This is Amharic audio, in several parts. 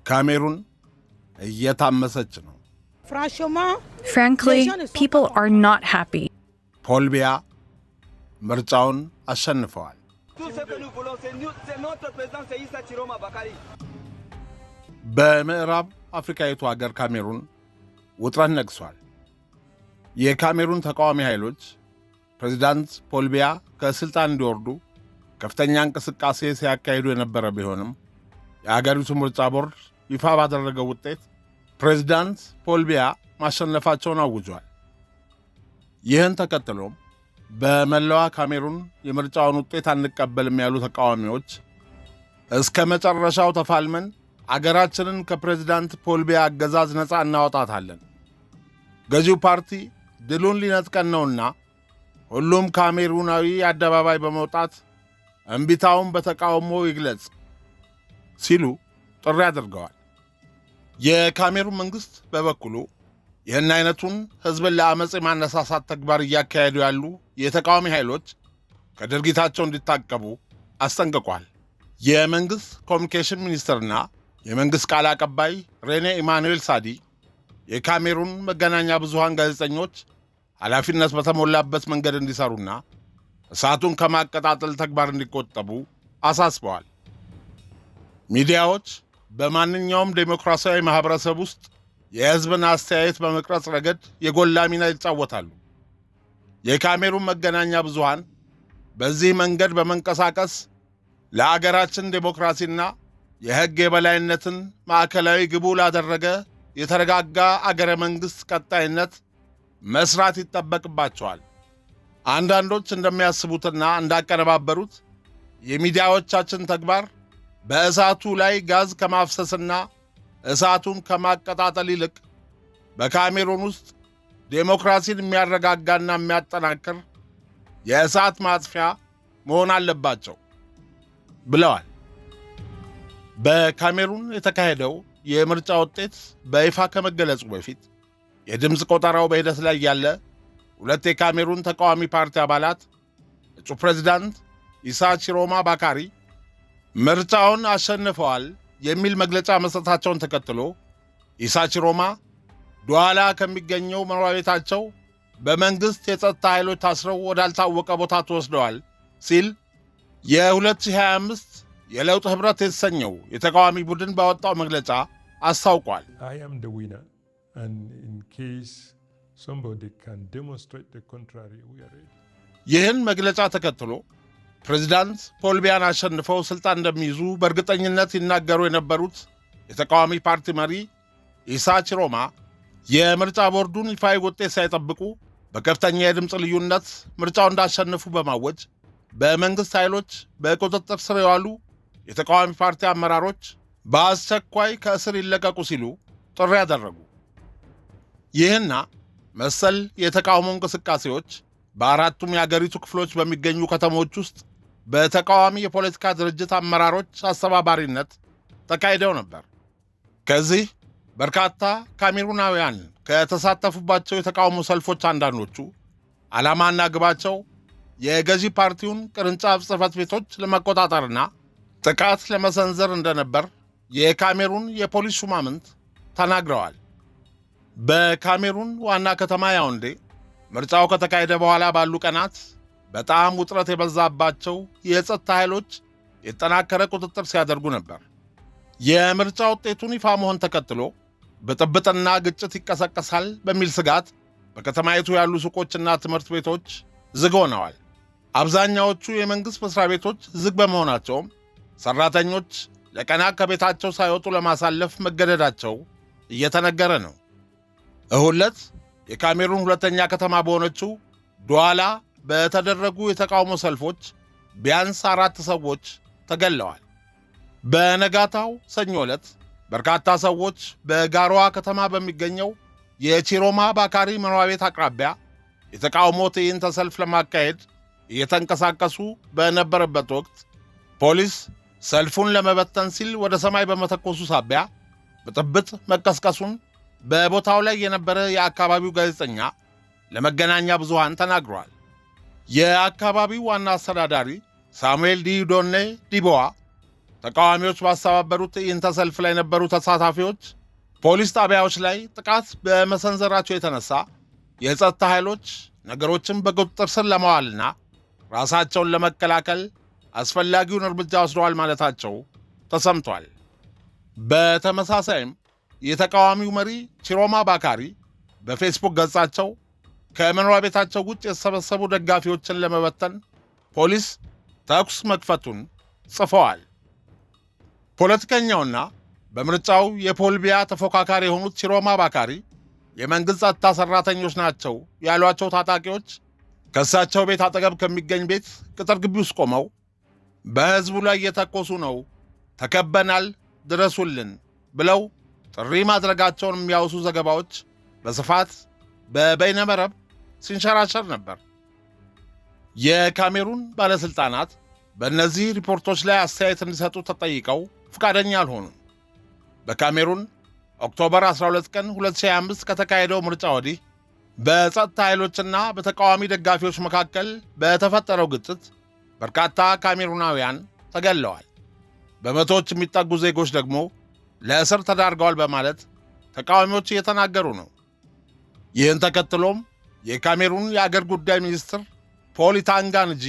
ካሜሩን እየታመሰች ነው። Frankly, people are not happy. ፖል ቢያ ምርጫውን አሸንፈዋል። በምዕራብ አፍሪካዊቱ ሀገር ካሜሩን ውጥረት ነግሷል። የካሜሩን ተቃዋሚ ኃይሎች ፕሬዝዳንት ፖል ቢያ ከስልጣን እንዲወርዱ ከፍተኛ እንቅስቃሴ ሲያካሂዱ የነበረ ቢሆንም የአገሪቱ ምርጫ ቦርድ ይፋ ባደረገው ውጤት ፕሬዝዳንት ፖል ቢያ ማሸነፋቸውን አውጇል። ይህን ተከትሎም በመላዋ ካሜሩን የምርጫውን ውጤት አንቀበልም ያሉ ተቃዋሚዎች እስከ መጨረሻው ተፋልመን አገራችንን ከፕሬዝዳንት ፖል ቢያ አገዛዝ ነፃ እናወጣታለን፣ ገዢው ፓርቲ ድሉን ሊነጥቀን ነውና ሁሉም ካሜሩናዊ አደባባይ በመውጣት እምቢታውን በተቃውሞ ይግለጽ ሲሉ ጥሪ አድርገዋል። የካሜሩን መንግሥት በበኩሉ ይህን አይነቱን ሕዝብን ለአመፅ የማነሳሳት ተግባር እያካሄዱ ያሉ የተቃዋሚ ኃይሎች ከድርጊታቸው እንዲታቀቡ አስጠንቅቋል። የመንግሥት ኮሚኒኬሽን ሚኒስትርና የመንግሥት ቃል አቀባይ ሬኔ ኢማኑኤል ሳዲ የካሜሩን መገናኛ ብዙሃን ጋዜጠኞች ኃላፊነት በተሞላበት መንገድ እንዲሰሩና እሳቱን ከማቀጣጠል ተግባር እንዲቆጠቡ አሳስበዋል። ሚዲያዎች በማንኛውም ዴሞክራሲያዊ ማኅበረሰብ ውስጥ የሕዝብን አስተያየት በመቅረጽ ረገድ የጎላ ሚና ይጫወታሉ። የካሜሩን መገናኛ ብዙሃን በዚህ መንገድ በመንቀሳቀስ ለአገራችን ዴሞክራሲና የሕግ የበላይነትን ማዕከላዊ ግቡ ላደረገ የተረጋጋ አገረ መንግሥት ቀጣይነት መስራት ይጠበቅባቸዋል። አንዳንዶች እንደሚያስቡትና እንዳቀነባበሩት የሚዲያዎቻችን ተግባር በእሳቱ ላይ ጋዝ ከማፍሰስና እሳቱን ከማቀጣጠል ይልቅ በካሜሩን ውስጥ ዴሞክራሲን የሚያረጋጋና የሚያጠናክር የእሳት ማጥፊያ መሆን አለባቸው ብለዋል። በካሜሩን የተካሄደው የምርጫ ውጤት በይፋ ከመገለጹ በፊት የድምፅ ቆጠራው በሂደት ላይ ያለ ሁለት የካሜሩን ተቃዋሚ ፓርቲ አባላት እጩ ፕሬዝዳንት ኢሳ ቺሮማ ባካሪ ምርጫውን አሸንፈዋል የሚል መግለጫ መስጠታቸውን ተከትሎ ኢሳ ቺሮማ ዱዋላ ከሚገኘው መኖሪያ ቤታቸው በመንግሥት የጸጥታ ኃይሎች ታስረው ወዳልታወቀ ቦታ ተወስደዋል ሲል የ2025 የለውጥ ኅብረት የተሰኘው የተቃዋሚ ቡድን ባወጣው መግለጫ አስታውቋል። ይህን መግለጫ ተከትሎ ፕሬዝዳንት ፖል ቢያን አሸንፈው ሥልጣን እንደሚይዙ በእርግጠኝነት ይናገሩ የነበሩት የተቃዋሚ ፓርቲ መሪ ኢሳ ቺሮማ የምርጫ ቦርዱን ይፋዊ ውጤት ሳይጠብቁ በከፍተኛ የድምፅ ልዩነት ምርጫው እንዳሸነፉ በማወጅ በመንግሥት ኃይሎች በቁጥጥር ስር የዋሉ የተቃዋሚ ፓርቲ አመራሮች በአስቸኳይ ከእስር ይለቀቁ ሲሉ ጥሪ ያደረጉ። ይህና መሰል የተቃውሞ እንቅስቃሴዎች በአራቱም የአገሪቱ ክፍሎች በሚገኙ ከተሞች ውስጥ በተቃዋሚ የፖለቲካ ድርጅት አመራሮች አስተባባሪነት ተካሂደው ነበር። ከዚህ በርካታ ካሜሩናውያን ከተሳተፉባቸው የተቃውሞ ሰልፎች አንዳንዶቹ ዓላማና ግባቸው የገዢ ፓርቲውን ቅርንጫፍ ጽሕፈት ቤቶች ለመቆጣጠርና ጥቃት ለመሰንዘር እንደነበር የካሜሩን የፖሊስ ሹማምንት ተናግረዋል። በካሜሩን ዋና ከተማ ያውንዴ ምርጫው ከተካሄደ በኋላ ባሉ ቀናት በጣም ውጥረት የበዛባቸው የጸጥታ ኃይሎች የተጠናከረ ቁጥጥር ሲያደርጉ ነበር። የምርጫ ውጤቱን ይፋ መሆን ተከትሎ ብጥብጥና ግጭት ይቀሰቀሳል በሚል ስጋት በከተማይቱ ያሉ ሱቆችና ትምህርት ቤቶች ዝግ ሆነዋል። አብዛኛዎቹ የመንግሥት መስሪያ ቤቶች ዝግ በመሆናቸውም ሠራተኞች ለቀናት ከቤታቸው ሳይወጡ ለማሳለፍ መገደዳቸው እየተነገረ ነው። እሁድ ዕለት የካሜሩን ሁለተኛ ከተማ በሆነችው ዱዋላ በተደረጉ የተቃውሞ ሰልፎች ቢያንስ 4 ሰዎች ተገለዋል። በነጋታው ሰኞ ዕለት በርካታ ሰዎች በጋሮዋ ከተማ በሚገኘው የቺሮማ ባካሪ መኖሪያ ቤት አቅራቢያ የተቃውሞ ትዕይንተ ሰልፍ ለማካሄድ እየተንቀሳቀሱ በነበረበት ወቅት ፖሊስ ሰልፉን ለመበተን ሲል ወደ ሰማይ በመተኮሱ ሳቢያ ብጥብጥ መቀስቀሱን በቦታው ላይ የነበረ የአካባቢው ጋዜጠኛ ለመገናኛ ብዙሃን ተናግሯል። የአካባቢው ዋና አስተዳዳሪ ሳሙኤል ዲዶኔ ዲቦዋ ተቃዋሚዎች ባስተባበሩት ትዕይንተ ሰልፍ ላይ የነበሩ ተሳታፊዎች ፖሊስ ጣቢያዎች ላይ ጥቃት በመሰንዘራቸው የተነሳ የጸጥታ ኃይሎች ነገሮችን በቁጥጥር ስር ለማዋልና ራሳቸውን ለመከላከል አስፈላጊውን እርምጃ ወስደዋል ማለታቸው ተሰምቷል። በተመሳሳይም የተቃዋሚው መሪ ቺሮማ ባካሪ በፌስቡክ ገጻቸው ከመኖሪያ ቤታቸው ውጭ የተሰበሰቡ ደጋፊዎችን ለመበተን ፖሊስ ተኩስ መክፈቱን ጽፈዋል። ፖለቲከኛውና በምርጫው የፖልቢያ ተፎካካሪ የሆኑት ቺሮማ ባካሪ የመንግሥት ጸጥታ ሠራተኞች ናቸው ያሏቸው ታጣቂዎች ከእሳቸው ቤት አጠገብ ከሚገኝ ቤት ቅጥር ግቢ ውስጥ ቆመው በሕዝቡ ላይ እየተኮሱ ነው፣ ተከበናል፣ ድረሱልን ብለው ጥሪ ማድረጋቸውን የሚያወሱ ዘገባዎች በስፋት በበይነመረብ ሲንሸራሸር ነበር። የካሜሩን ባለሥልጣናት በእነዚህ ሪፖርቶች ላይ አስተያየት እንዲሰጡ ተጠይቀው ፈቃደኛ አልሆኑም። በካሜሩን ኦክቶበር 12 ቀን 2025 ከተካሄደው ምርጫ ወዲህ በጸጥታ ኃይሎችና በተቃዋሚ ደጋፊዎች መካከል በተፈጠረው ግጭት በርካታ ካሜሩናውያን ተገለዋል። በመቶዎች የሚጠጉ ዜጎች ደግሞ ለእስር ተዳርገዋል በማለት ተቃዋሚዎች እየተናገሩ ነው። ይህን ተከትሎም የካሜሩን የአገር ጉዳይ ሚኒስትር ፖል ኢታንጋንጂ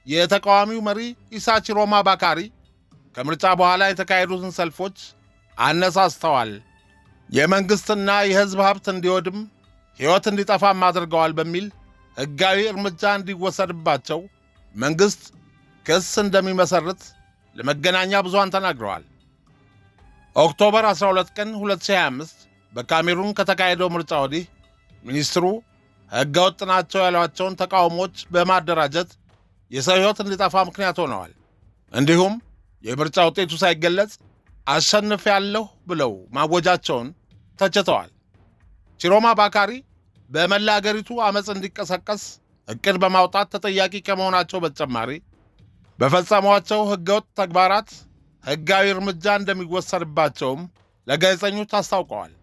የተቃዋሚው መሪ ኢሳ ቺሮማ ባካሪ ከምርጫ በኋላ የተካሄዱትን ሰልፎች አነሳስተዋል፣ የመንግሥትና የሕዝብ ሀብት እንዲወድም ሕይወት እንዲጠፋም አድርገዋል በሚል ሕጋዊ እርምጃ እንዲወሰድባቸው መንግሥት ክስ እንደሚመሰርት ለመገናኛ ብዙሃን ተናግረዋል። ኦክቶበር 12 ቀን 2025 በካሜሩን ከተካሄደው ምርጫ ወዲህ ሚኒስትሩ ሕገ ወጥ ናቸው ያሏቸውን ተቃውሞዎች በማደራጀት የሰው ሕይወት እንዲጠፋ ምክንያት ሆነዋል። እንዲሁም የምርጫ ውጤቱ ሳይገለጽ አሸንፌያለሁ ብለው ማወጃቸውን ተችተዋል። ቺሮማ ባካሪ በመላ አገሪቱ ዓመፅ እንዲቀሰቀስ ዕቅድ በማውጣት ተጠያቂ ከመሆናቸው በተጨማሪ በፈጸሟቸው ሕገወጥ ተግባራት ሕጋዊ እርምጃ እንደሚወሰድባቸውም ለጋዜጠኞች አስታውቀዋል።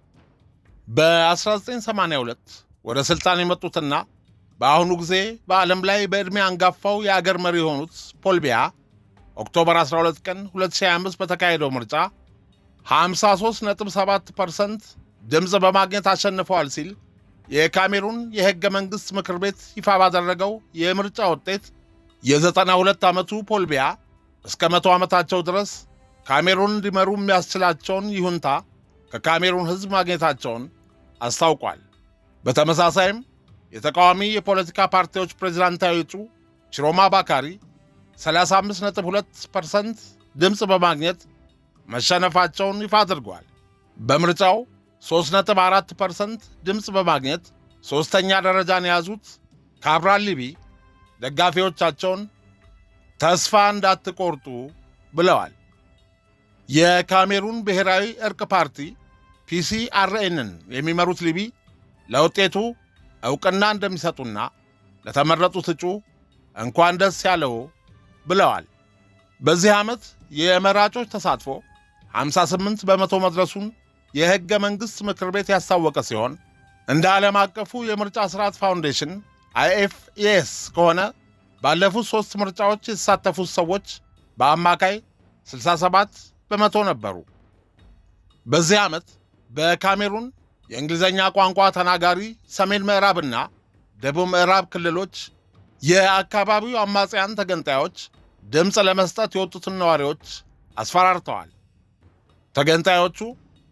በ1982 ወደ ሥልጣን የመጡትና በአሁኑ ጊዜ በዓለም ላይ በዕድሜ አንጋፋው የአገር መሪ የሆኑት ፖል ቢያ ኦክቶበር 12 ቀን 2025 በተካሄደው ምርጫ 53.7% ድምፅ በማግኘት አሸንፈዋል ሲል የካሜሩን የሕገ መንግሥት ምክር ቤት ይፋ ባደረገው የምርጫ ውጤት የ92 ዓመቱ ፖል ቢያ እስከ 100 ዓመታቸው ድረስ ካሜሩን እንዲመሩ የሚያስችላቸውን ይሁንታ ከካሜሩን ሕዝብ ማግኘታቸውን አስታውቋል። በተመሳሳይም የተቃዋሚ የፖለቲካ ፓርቲዎች ፕሬዝዳንታዊ እጩ ቺሮማ ባካሪ 35.2% ድምፅ በማግኘት መሸነፋቸውን ይፋ አድርጓል። በምርጫው 3.4% ድምፅ በማግኘት ሦስተኛ ደረጃን የያዙት ካብራል ሊቢ ደጋፊዎቻቸውን ተስፋ እንዳትቆርጡ ብለዋል። የካሜሩን ብሔራዊ ዕርቅ ፓርቲ ፒሲአርኤንን የሚመሩት ሊቢ ለውጤቱ ዕውቅና እንደሚሰጡና ለተመረጡት እጩ እንኳን ደስ ያለው ብለዋል። በዚህ ዓመት የመራጮች ተሳትፎ 58 በመቶ መድረሱን የሕገ መንግሥት ምክር ቤት ያስታወቀ ሲሆን እንደ ዓለም አቀፉ የምርጫ ሥርዓት ፋውንዴሽን IFES ከሆነ ባለፉት 3 ምርጫዎች የተሳተፉት ሰዎች በአማካይ 67 በመቶ ነበሩ። በዚህ ዓመት በካሜሩን የእንግሊዝኛ ቋንቋ ተናጋሪ ሰሜን ምዕራብና ደቡብ ምዕራብ ክልሎች የአካባቢው አማጽያን ተገንጣዮች ድምፅ ለመስጠት የወጡትን ነዋሪዎች አስፈራርተዋል። ተገንጣዮቹ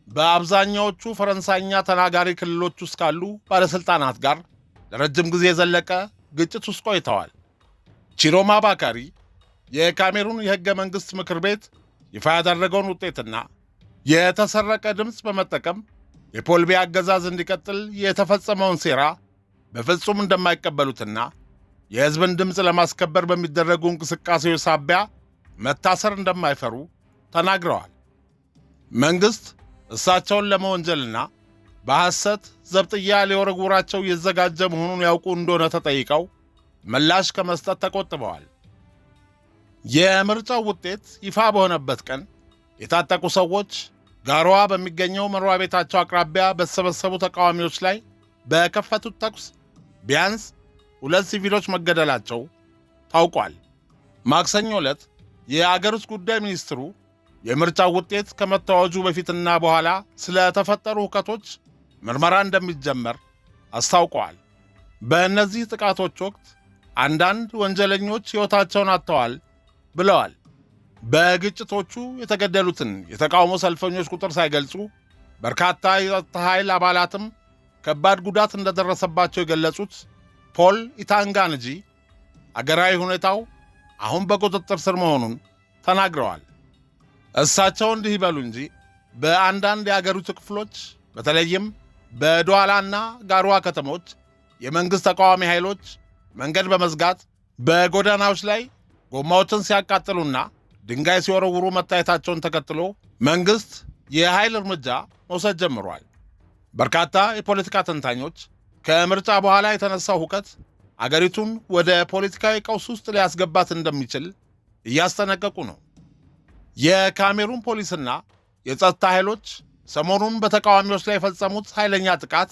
በአብዛኛዎቹ ፈረንሳይኛ ተናጋሪ ክልሎች ውስጥ ካሉ ባለሥልጣናት ጋር ለረጅም ጊዜ የዘለቀ ግጭት ውስጥ ቆይተዋል። ቺሮማ ባካሪ የካሜሩን የሕገ መንግሥት ምክር ቤት ይፋ ያደረገውን ውጤትና የተሰረቀ ድምፅ በመጠቀም የፖል ቢያ አገዛዝ እንዲቀጥል የተፈጸመውን ሴራ በፍጹም እንደማይቀበሉትና የሕዝብን ድምፅ ለማስከበር በሚደረጉ እንቅስቃሴዎች ሳቢያ መታሰር እንደማይፈሩ ተናግረዋል። መንግሥት እሳቸውን ለመወንጀልና በሐሰት ዘብጥያ ሊወረውራቸው እየተዘጋጀ መሆኑን ያውቁ እንደሆነ ተጠይቀው ምላሽ ከመስጠት ተቆጥበዋል። የምርጫው ውጤት ይፋ በሆነበት ቀን የታጠቁ ሰዎች ጋሮዋ በሚገኘው መኖሪያ ቤታቸው አቅራቢያ በተሰበሰቡ ተቃዋሚዎች ላይ በከፈቱት ተኩስ ቢያንስ 2 ሲቪሎች መገደላቸው ታውቋል። ማክሰኞ ዕለት የአገር ውስጥ ጉዳይ ሚኒስትሩ የምርጫው ውጤት ከመታወጁ በፊትና በኋላ ስለተፈጠሩ ሁከቶች ምርመራ እንደሚጀመር አስታውቀዋል። በእነዚህ ጥቃቶች ወቅት አንዳንድ ወንጀለኞች ሕይወታቸውን አጥተዋል ብለዋል። በግጭቶቹ የተገደሉትን የተቃውሞ ሰልፈኞች ቁጥር ሳይገልጹ በርካታ የጸጥታ ኃይል አባላትም ከባድ ጉዳት እንደደረሰባቸው የገለጹት ፖል ኢታንጋንጂ አገራዊ ሁኔታው አሁን በቁጥጥር ስር መሆኑን ተናግረዋል። እሳቸው እንዲህ ይበሉ እንጂ በአንዳንድ የአገሪቱ ክፍሎች በተለይም በዶዋላና ጋሩዋ ከተሞች የመንግሥት ተቃዋሚ ኃይሎች መንገድ በመዝጋት በጎዳናዎች ላይ ጎማዎችን ሲያቃጥሉና ድንጋይ ሲወረውሩ መታየታቸውን ተከትሎ መንግሥት የኃይል እርምጃ መውሰድ ጀምሯል። በርካታ የፖለቲካ ተንታኞች ከምርጫ በኋላ የተነሳው ሁከት አገሪቱን ወደ ፖለቲካዊ ቀውስ ውስጥ ሊያስገባት እንደሚችል እያስጠነቀቁ ነው። የካሜሩን ፖሊስና የጸጥታ ኃይሎች ሰሞኑን በተቃዋሚዎች ላይ የፈጸሙት ኃይለኛ ጥቃት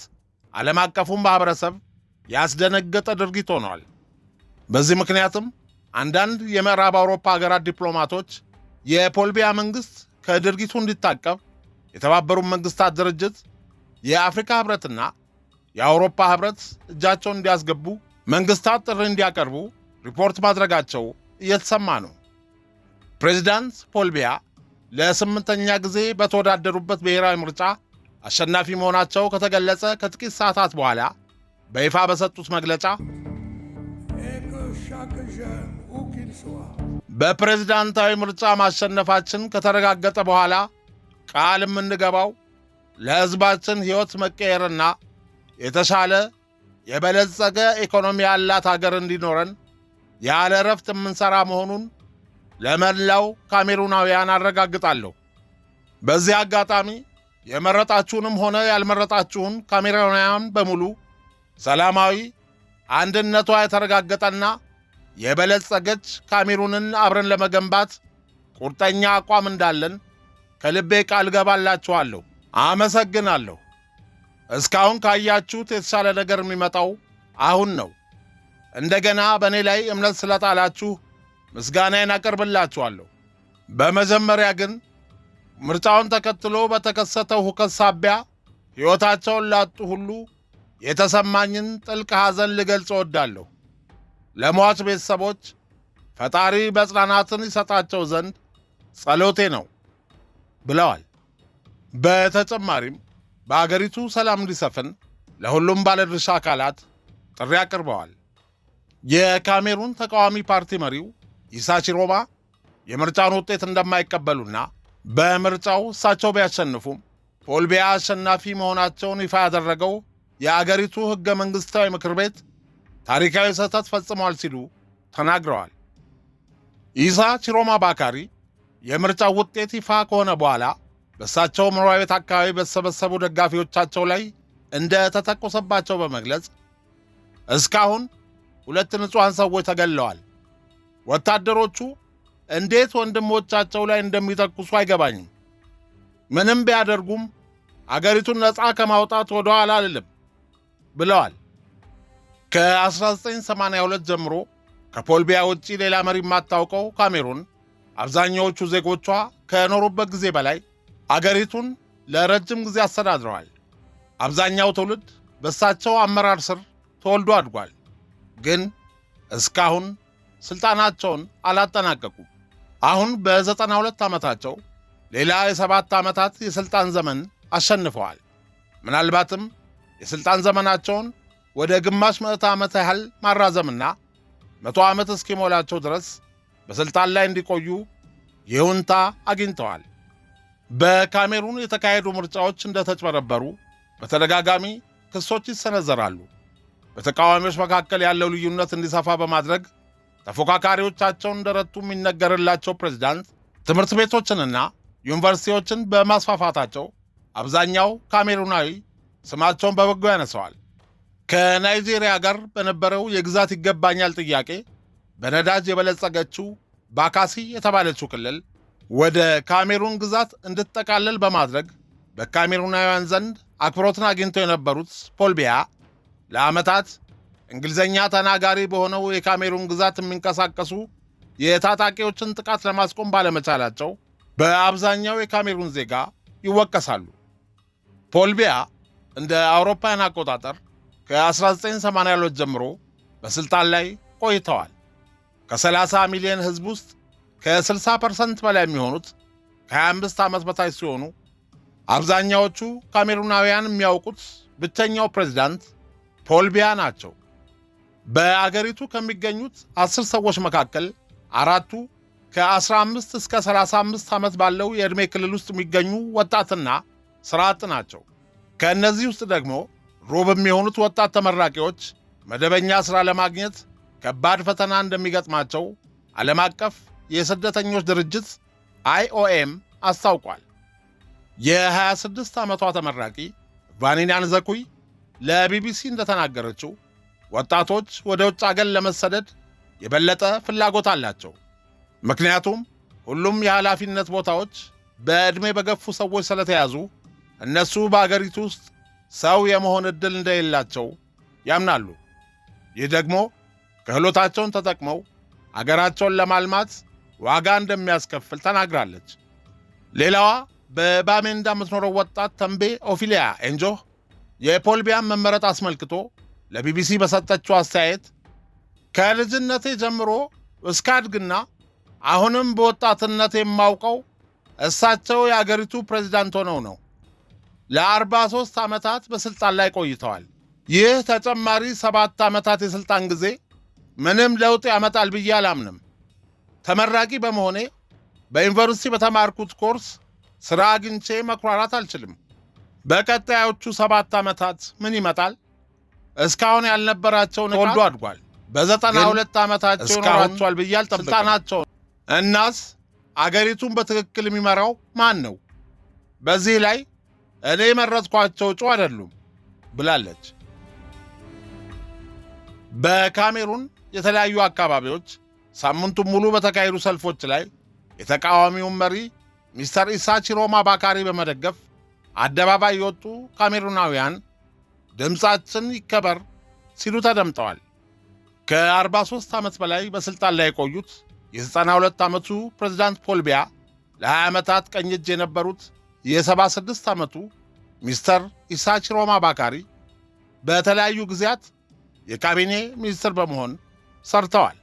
ዓለም አቀፉን ማኅበረሰብ ያስደነገጠ ድርጊት ሆነዋል። በዚህ ምክንያትም አንዳንድ የምዕራብ አውሮፓ ሀገራት ዲፕሎማቶች የፖል ቢያ መንግሥት ከድርጊቱ እንዲታቀብ የተባበሩት መንግሥታት ድርጅት፣ የአፍሪካ ኅብረትና የአውሮፓ ኅብረት እጃቸውን እንዲያስገቡ መንግሥታት ጥሪ እንዲያቀርቡ ሪፖርት ማድረጋቸው እየተሰማ ነው። ፕሬዚዳንት ፖል ቢያ ለ8ኛ ጊዜ በተወዳደሩበት ብሔራዊ ምርጫ አሸናፊ መሆናቸው ከተገለጸ ከጥቂት ሰዓታት በኋላ በይፋ በሰጡት መግለጫ በፕሬዝዳንታዊ ምርጫ ማሸነፋችን ከተረጋገጠ በኋላ ቃል የምንገባው ለሕዝባችን ሕይወት መቀየርና የተሻለ የበለጸገ ኢኮኖሚ ያላት አገር እንዲኖረን ያለ እረፍት የምንሠራ መሆኑን ለመላው ካሜሩናውያን አረጋግጣለሁ። በዚህ አጋጣሚ የመረጣችሁንም ሆነ ያልመረጣችሁን ካሜሩናውያን በሙሉ ሰላማዊ፣ አንድነቷ የተረጋገጠና የበለጸገች ካሜሩንን አብረን ለመገንባት ቁርጠኛ አቋም እንዳለን ከልቤ ቃል ገባላችኋለሁ። አመሰግናለሁ። እስካሁን ካያችሁት የተሻለ ነገር የሚመጣው አሁን ነው። እንደገና በእኔ ላይ እምነት ስለጣላችሁ ምስጋናዬን አቀርብላችኋለሁ። በመጀመሪያ ግን ምርጫውን ተከትሎ በተከሰተው ሁከት ሳቢያ ሕይወታቸውን ላጡ ሁሉ የተሰማኝን ጥልቅ ሐዘን ልገልጽ እወዳለሁ። ለሟች ቤተሰቦች ፈጣሪ መጽናናትን ይሰጣቸው ዘንድ ጸሎቴ ነው ብለዋል። በተጨማሪም በአገሪቱ ሰላም እንዲሰፍን ለሁሉም ባለድርሻ አካላት ጥሪ አቅርበዋል። የካሜሩን ተቃዋሚ ፓርቲ መሪው ኢሳ ቺሮማ የምርጫውን ውጤት እንደማይቀበሉና በምርጫው እሳቸው ቢያሸንፉም ፖል ቢያ አሸናፊ መሆናቸውን ይፋ ያደረገው የአገሪቱ ሕገ መንግሥታዊ ምክር ቤት ታሪካዊ ስህተት ፈጽሟል ሲሉ ተናግረዋል። ኢሳ ቺሮማ ባካሪ የምርጫው ውጤት ይፋ ከሆነ በኋላ በእሳቸው መኖሪያ ቤት አካባቢ በተሰበሰቡ ደጋፊዎቻቸው ላይ እንደ ተተኮሰባቸው በመግለጽ እስካሁን 2 ንጹሐን ሰዎች ተገድለዋል። ወታደሮቹ እንዴት ወንድሞቻቸው ላይ እንደሚተኩሱ አይገባኝም። ምንም ቢያደርጉም አገሪቱን ነፃ ከማውጣት ወደ ኋላ አልልም ብለዋል። ከ1982 ጀምሮ ከፖል ቢያ ውጪ ሌላ መሪ የማታውቀው ካሜሩን አብዛኛዎቹ ዜጎቿ ከኖሩበት ጊዜ በላይ አገሪቱን ለረጅም ጊዜ አስተዳድረዋል። አብዛኛው ትውልድ በእሳቸው አመራር ስር ተወልዶ አድጓል። ግን እስካሁን ሥልጣናቸውን አላጠናቀቁም። አሁን በ92 ዓመታቸው ሌላ የ7 ዓመታት የሥልጣን ዘመን አሸንፈዋል። ምናልባትም የሥልጣን ዘመናቸውን ወደ ግማሽ ምዕተ ዓመት ያህል ማራዘምና 100 ዓመት እስኪሞላቸው ድረስ በሥልጣን ላይ እንዲቆዩ ይሁንታ አግኝተዋል። በካሜሩን የተካሄዱ ምርጫዎች እንደተጭበረበሩ በተደጋጋሚ ክሶች ይሰነዘራሉ። በተቃዋሚዎች መካከል ያለው ልዩነት እንዲሰፋ በማድረግ ተፎካካሪዎቻቸውን እንደረቱ የሚነገርላቸው ፕሬዝዳንት ትምህርት ቤቶችንና ዩኒቨርሲቲዎችን በማስፋፋታቸው አብዛኛው ካሜሩናዊ ስማቸውን በበጎ ያነሰዋል። ከናይጄሪያ ጋር በነበረው የግዛት ይገባኛል ጥያቄ በነዳጅ የበለጸገችው ባካሲ የተባለችው ክልል ወደ ካሜሩን ግዛት እንድትጠቃለል በማድረግ በካሜሩናውያን ዘንድ አክብሮትን አግኝተው የነበሩት ፖል ቢያ ለዓመታት እንግሊዝኛ ተናጋሪ በሆነው የካሜሩን ግዛት የሚንቀሳቀሱ የታጣቂዎችን ጥቃት ለማስቆም ባለመቻላቸው በአብዛኛው የካሜሩን ዜጋ ይወቀሳሉ። ፖል ቢያ እንደ አውሮፓውያን አቆጣጠር ከ1982 ጀምሮ በስልጣን ላይ ቆይተዋል። ከ30 ሚሊዮን ሕዝብ ውስጥ ከ60% በላይ የሚሆኑት ከ25 ዓመት በታች ሲሆኑ አብዛኛዎቹ ካሜሩናውያን የሚያውቁት ብቸኛው ፕሬዝዳንት ፖል ቢያ ናቸው። በአገሪቱ ከሚገኙት 10 ሰዎች መካከል 4ቱ ከ15 እስከ 35 ዓመት ባለው የዕድሜ ክልል ውስጥ የሚገኙ ወጣትና ሥራ አጥ ናቸው። ከእነዚህ ውስጥ ደግሞ ሩብ የሚሆኑት ወጣት ተመራቂዎች መደበኛ ሥራ ለማግኘት ከባድ ፈተና እንደሚገጥማቸው ዓለም አቀፍ የስደተኞች ድርጅት IOM አስታውቋል። የ26 ዓመቷ ተመራቂ ቫኒናን ዘኩይ ለቢቢሲ እንደተናገረችው ወጣቶች ወደ ውጭ አገር ለመሰደድ የበለጠ ፍላጎት አላቸው። ምክንያቱም ሁሉም የኃላፊነት ቦታዎች በዕድሜ በገፉ ሰዎች ስለተያዙ እነሱ በአገሪቱ ውስጥ ሰው የመሆን ዕድል እንደሌላቸው ያምናሉ። ይህ ደግሞ ክህሎታቸውን ተጠቅመው አገራቸውን ለማልማት ዋጋ እንደሚያስከፍል ተናግራለች። ሌላዋ በባሜንዳ የምትኖረው ወጣት ተንቤ ኦፊሊያ ኤንጆህ የፖል ቢያን መመረጥ አስመልክቶ ለቢቢሲ በሰጠችው አስተያየት ከልጅነቴ ጀምሮ እስካድግና አሁንም በወጣትነት የማውቀው እሳቸው የአገሪቱ ፕሬዝዳንት ሆነው ነው። ለ43 ዓመታት በሥልጣን ላይ ቆይተዋል። ይህ ተጨማሪ 7 ዓመታት የሥልጣን ጊዜ ምንም ለውጥ ያመጣል ብዬ አላምንም። ተመራቂ በመሆኔ በዩኒቨርሲቲ በተማርኩት ኮርስ ሥራ አግኝቼ መኩራራት አልችልም። በቀጣዮቹ 7 ዓመታት ምን ይመጣል? እስካሁን ያልነበራቸውን ወልዶ አድጓል። በ92 ዓመታቸው ይኖራቸዋል ብዬ አልጠብቅም። ስልጣናቸው እናስ አገሪቱን በትክክል የሚመራው ማን ነው? በዚህ ላይ እኔ የመረጥኳቸው እጩ አይደሉም ብላለች። በካሜሩን የተለያዩ አካባቢዎች ሳምንቱን ሙሉ በተካሄዱ ሰልፎች ላይ የተቃዋሚውን መሪ ሚስተር ኢሳ ቺሮማ ባካሪ በመደገፍ አደባባይ የወጡ ካሜሩናውያን ድምፃችን ይከበር ሲሉ ተደምጠዋል። ከ43 ዓመት በላይ በሥልጣን ላይ የቆዩት የ92 ዓመቱ ፕሬዝዳንት ፖል ቢያ ለ20 ዓመታት ቀኝ እጅ የነበሩት የ76 ዓመቱ ሚስተር ኢሳ ቺሮማ ባካሪ በተለያዩ ጊዜያት የካቢኔ ሚኒስትር በመሆን ሰርተዋል።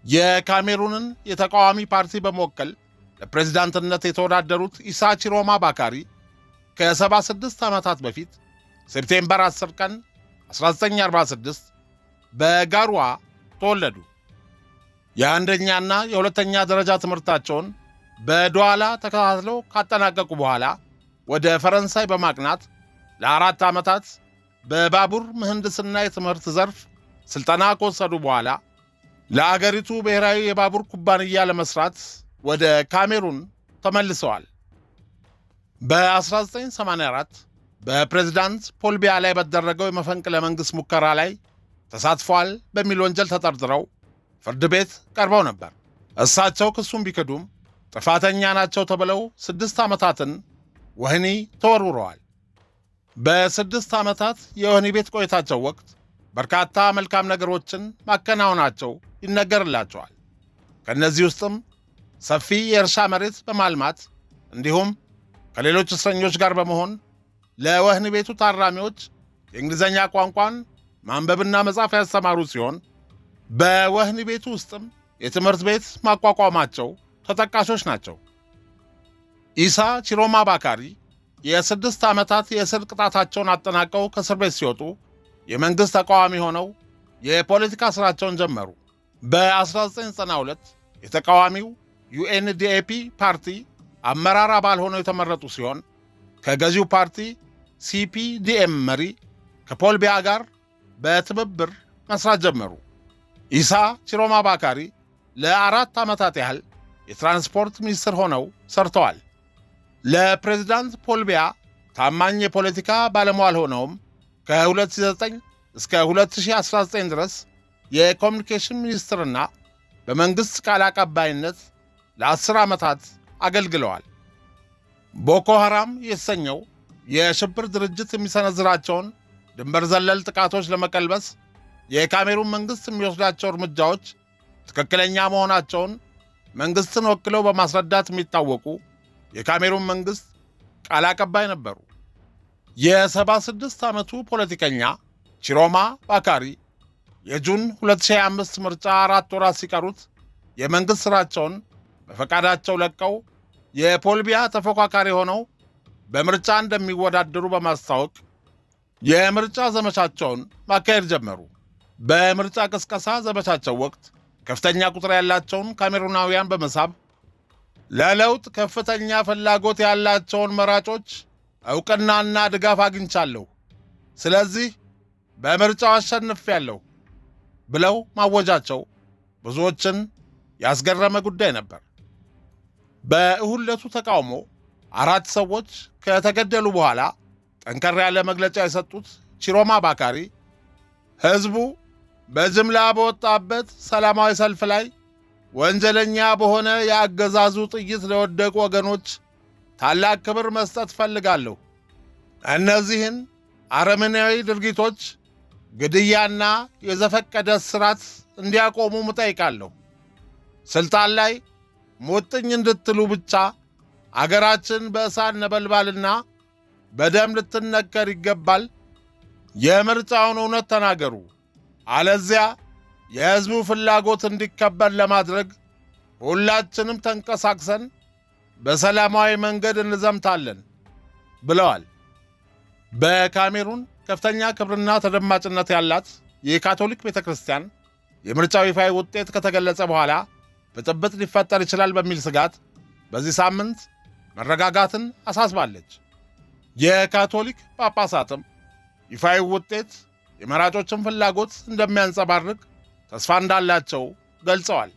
የካሜሩንን የተቃዋሚ ፓርቲ በመወከል ለፕሬዝዳንትነት የተወዳደሩት ኢሳ ቺሮማ ባካሪ ከ76 ዓመታት በፊት ሴፕቴምበር 10 ቀን 1946 በጋሩዋ ተወለዱ። የአንደኛና የሁለተኛ ደረጃ ትምህርታቸውን በdouala ተከታትለው ካጠናቀቁ በኋላ ወደ ፈረንሳይ በማቅናት ለ4 ዓመታት በባቡር ምህንድስና የትምህርት ዘርፍ ሥልጠና ከወሰዱ በኋላ ለአገሪቱ ብሔራዊ የባቡር ኩባንያ ለመስራት ወደ ካሜሩን ተመልሰዋል። በ1984 በፕሬዝዳንት ፖል ቢያ ላይ በተደረገው የመፈንቅለ መንግሥት ሙከራ ላይ ተሳትፏል በሚል ወንጀል ተጠርጥረው ፍርድ ቤት ቀርበው ነበር። እሳቸው ክሱን ቢክዱም ጥፋተኛ ናቸው ተብለው 6 ዓመታትን ወህኒ ተወርውረዋል። በ6 ዓመታት የወህኒ ቤት ቆይታቸው ወቅት በርካታ መልካም ነገሮችን ማከናወናቸው ይነገርላቸዋል። ከእነዚህ ውስጥም ሰፊ የእርሻ መሬት በማልማት እንዲሁም ከሌሎች እስረኞች ጋር በመሆን ለወህኒ ቤቱ ታራሚዎች የእንግሊዝኛ ቋንቋን ማንበብና መጻፍ ያስተማሩ ሲሆን በወህኒ ቤቱ ውስጥም የትምህርት ቤት ማቋቋማቸው ተጠቃሾች ናቸው። ኢሳ ቺሮማ ባካሪ የ6 ዓመታት የእስር ቅጣታቸውን አጠናቀው ከእስር ቤት ሲወጡ የመንግሥት ተቃዋሚ ሆነው የፖለቲካ ሥራቸውን ጀመሩ። በ1992 የተቃዋሚው UNDP ፓርቲ አመራር አባል ሆነው የተመረጡ ሲሆን ከገዢው ፓርቲ CPDM መሪ ከፖል ቢያ ጋር በትብብር መስራት ጀመሩ። ኢሳ ቺሮማ ባካሪ ለ4 ዓመታት ያህል የትራንስፖርት ሚኒስትር ሆነው ሰርተዋል። ለፕሬዝዳንት ፖል ቢያ ታማኝ የፖለቲካ ባለሟል ሆነውም ከ2009 እስከ 2019 ድረስ የኮሚኒኬሽን ሚኒስትርና በመንግሥት ቃል አቀባይነት ለ10 ዓመታት አገልግለዋል። ቦኮ ሐራም የተሰኘው የሽብር ድርጅት የሚሰነዝራቸውን ድንበር ዘለል ጥቃቶች ለመቀልበስ የካሜሩን መንግሥት የሚወስዳቸው እርምጃዎች ትክክለኛ መሆናቸውን መንግስትን ወክለው በማስረዳት የሚታወቁ የካሜሩን መንግስት ቃል አቀባይ ነበሩ። የ76 ዓመቱ ፖለቲከኛ ቺሮማ ባካሪ የጁን 2025 ምርጫ 4 ወራት ሲቀሩት የመንግሥት ሥራቸውን በፈቃዳቸው ለቀው የፖል ቢያ ተፎካካሪ ሆነው በምርጫ እንደሚወዳደሩ በማስታወቅ የምርጫ ዘመቻቸውን ማካሄድ ጀመሩ። በምርጫ ቅስቀሳ ዘመቻቸው ወቅት ከፍተኛ ቁጥር ያላቸውን ካሜሩናውያን በመሳብ ለለውጥ ከፍተኛ ፍላጎት ያላቸውን መራጮች ዕውቅናና ድጋፍ አግኝቻለሁ፣ ስለዚህ በምርጫው አሸንፌያለሁ ብለው ማወጃቸው ብዙዎችን ያስገረመ ጉዳይ ነበር። በእሁለቱ ተቃውሞ 4 ሰዎች ከተገደሉ በኋላ ጠንከር ያለ መግለጫ የሰጡት ቺሮማ ባካሪ ሕዝቡ በጅምላ በወጣበት ሰላማዊ ሰልፍ ላይ ወንጀለኛ በሆነ የአገዛዙ ጥይት ለወደቁ ወገኖች ታላቅ ክብር መስጠት ፈልጋለሁ። እነዚህን አረመኔያዊ ድርጊቶች፣ ግድያና የዘፈቀደ እስራት እንዲያቆሙ እጠይቃለሁ። ስልጣን ላይ ሙጥኝ እንድትሉ ብቻ አገራችን በእሳት ነበልባልና በደም ልትነከር ይገባል። የምርጫውን እውነት ተናገሩ፣ አለዚያ የሕዝቡ ፍላጎት እንዲከበር ለማድረግ ሁላችንም ተንቀሳቅሰን በሰላማዊ መንገድ እንዘምታለን ብለዋል። በካሜሩን ከፍተኛ ክብርና ተደማጭነት ያላት የካቶሊክ ቤተ ክርስቲያን የምርጫው ይፋዊ ውጤት ከተገለጸ በኋላ ብጥብጥ ሊፈጠር ይችላል በሚል ስጋት በዚህ ሳምንት መረጋጋትን አሳስባለች። የካቶሊክ ጳጳሳትም ይፋዊ ውጤት የመራጮችን ፍላጎት እንደሚያንጸባርቅ ተስፋ እንዳላቸው ገልጸዋል።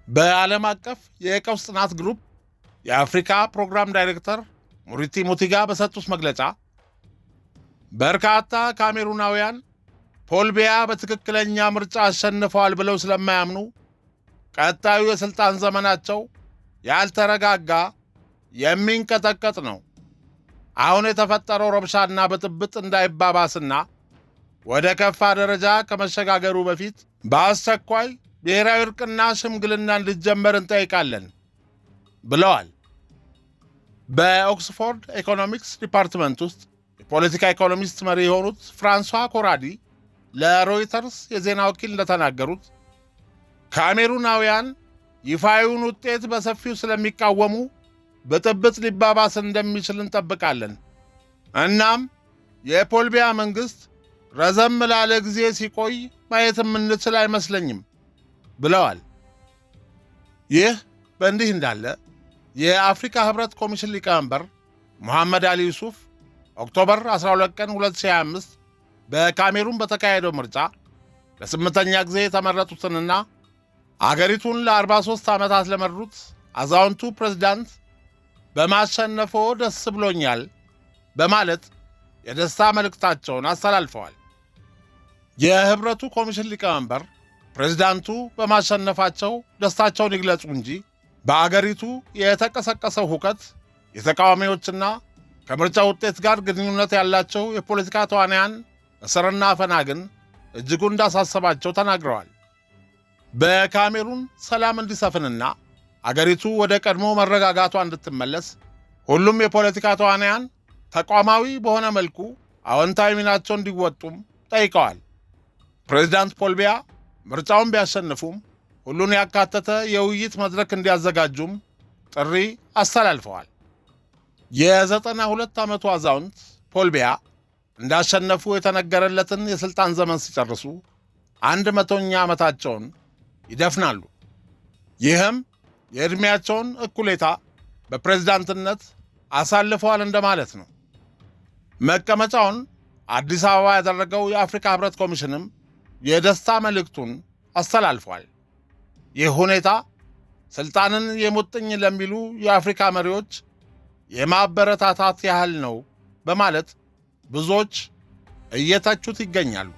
በዓለም አቀፍ የቀውስ ጥናት ግሩፕ የአፍሪካ ፕሮግራም ዳይሬክተር ሙሪቲ ሙቲጋ በሰጡት መግለጫ በርካታ ካሜሩናውያን ፖል ቢያ በትክክለኛ ምርጫ አሸንፈዋል ብለው ስለማያምኑ ቀጣዩ የሥልጣን ዘመናቸው ያልተረጋጋ የሚንቀጠቀጥ ነው። አሁን የተፈጠረው ረብሻና ብጥብጥ እንዳይባባስና ወደ ከፋ ደረጃ ከመሸጋገሩ በፊት በአስቸኳይ ብሔራዊ እርቅና ሽምግልና እንዲጀመር እንጠይቃለን ብለዋል። በኦክስፎርድ ኢኮኖሚክስ ዲፓርትመንት ውስጥ የፖለቲካ ኢኮኖሚስት መሪ የሆኑት ፍራንሷ ኮራዲ ለሮይተርስ የዜና ወኪል እንደተናገሩት ካሜሩናውያን ይፋዊውን ውጤት በሰፊው ስለሚቃወሙ ብጥብጥ ሊባባስ እንደሚችል እንጠብቃለን። እናም የፖል ቢያ መንግሥት ረዘም ላለ ጊዜ ሲቆይ ማየት የምንችል አይመስለኝም ብለዋል። ይህ በእንዲህ እንዳለ የአፍሪካ ኅብረት ኮሚሽን ሊቀመንበር ሙሐመድ አሊ ዩሱፍ ኦክቶበር 12 ቀን 2025 በካሜሩን በተካሄደው ምርጫ ለ8ኛ ጊዜ የተመረጡትንና አገሪቱን ለ43 ዓመታት ለመሩት አዛውንቱ ፕሬዝዳንት በማሸነፎ ደስ ብሎኛል በማለት የደስታ መልእክታቸውን አስተላልፈዋል። የኅብረቱ ኮሚሽን ሊቀመንበር ፕሬዝዳንቱ በማሸነፋቸው ደስታቸውን ይግለጹ እንጂ በአገሪቱ የተቀሰቀሰው ሁከት፣ የተቃዋሚዎችና ከምርጫ ውጤት ጋር ግንኙነት ያላቸው የፖለቲካ ተዋናያን እስርና አፈና ግን እጅጉን እንዳሳሰባቸው ተናግረዋል። በካሜሩን ሰላም እንዲሰፍንና አገሪቱ ወደ ቀድሞ መረጋጋቷ እንድትመለስ ሁሉም የፖለቲካ ተዋናያን ተቋማዊ በሆነ መልኩ አዎንታዊ ሚናቸውን እንዲወጡም ጠይቀዋል። ፕሬዝዳንት ፖል ቢያ ምርጫውን ቢያሸንፉም ሁሉን ያካተተ የውይይት መድረክ እንዲያዘጋጁም ጥሪ አስተላልፈዋል። የ92 ዓመቱ አዛውንት ፖል ቢያ እንዳሸነፉ የተነገረለትን የሥልጣን ዘመን ሲጨርሱ 100ኛ ዓመታቸውን ይደፍናሉ። ይህም የዕድሜያቸውን እኩሌታ በፕሬዝዳንትነት አሳልፈዋል እንደማለት ነው። መቀመጫውን አዲስ አበባ ያደረገው የአፍሪካ ኅብረት ኮሚሽንም የደስታ መልእክቱን አስተላልፏል። ይህ ሁኔታ ሥልጣንን የሙጥኝ ለሚሉ የአፍሪካ መሪዎች የማበረታታት ያህል ነው በማለት ብዙዎች እየተቹት ይገኛሉ።